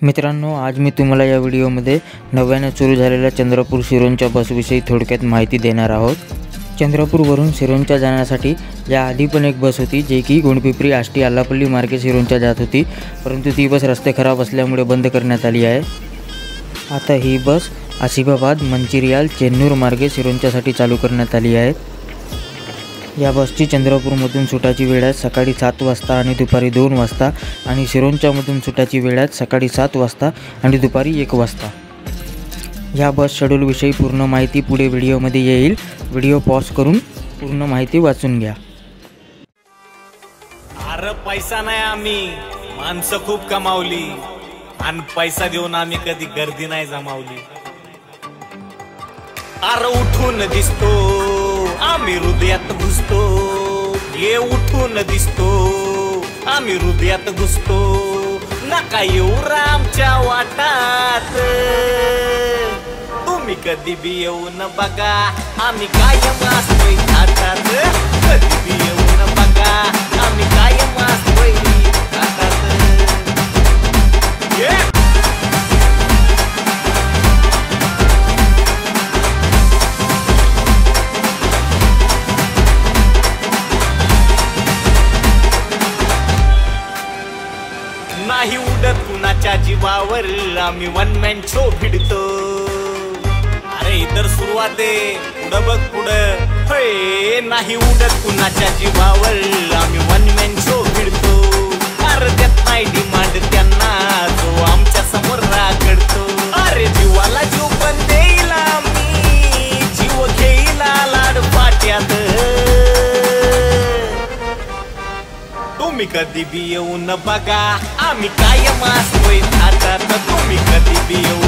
मित्रांनो, आज मी तुम्हाला या व्हिडिओमध्ये नव्याने सुरू झालेल्या चंद्रपूर सिरोंचा बसविषयी थोडक्यात माहिती देणार आहोत। चंद्रपूरवरून सिरोंचा जाण्यासाठी याआधी पण एक बस होती जी की गोंडपिंपरी आष्टी आलापल्ली मार्गे सिरोंचा जात होती, परंतु ती बस रस्ते खराब असल्यामुळे बंद करण्यात आली आहे। आता ही बस आसिफाबाद, मंचिरियाल, चेन्नूर मार्गे सिरोंचासाठी चालू करण्यात आली आहे। या बसची चंद्रपूरमधून सुटाची वेळ आहे सकाळी 7 वाजता आणि दुपारी 2 वाजता आणि सिरोंचामधून सुटाची वेळ आहे सकाळी 7 वाजता आणि दुपारी 1 वाजता। या बस शेड्यूलविषयी पूर्ण माहिती पुढे व्हिडिओमध्ये येईल। व्हिडिओ पॉज करून पूर्ण माहिती वाचून घ्या। अरे पैसा नाही, आम्ही माणसं खूप कमावली आणि पैसा देऊन आम्ही कधी गर्दी नाही जमावली। अरे उठून दिसतो आम्ही हृदयात घुसतो, ये उठून दिसतो आम्ही हृदयात घुसतो, नका येऊ आमच्या वाटात, तुम्ही कधी बी येऊन बघा आम्ही कायम असतोय हातात, कधी बी येऊन बघा आम्ही कायम असतोय हातात। नाही उडत कुणाच्या जीवावर आम्ही वन मॅन शो भिडतो। अरे इतर सुरुवात आहे, पुढं बघ पुढं, होय नाही उडत कुणाच्या जीवावर आम्ही वन मॅन शो भिडतो। अरे देत नाही डिमांड त्यांना जो आमच्या समोर राखडतो। अरे जीवाला जीव पण देईल आम्ही, जीव घेईल लाड पाट्यात, तुम्ही कधी बी येऊन बघा आम्ही कायम असतोय हातात, तुम्ही कधी बी येऊ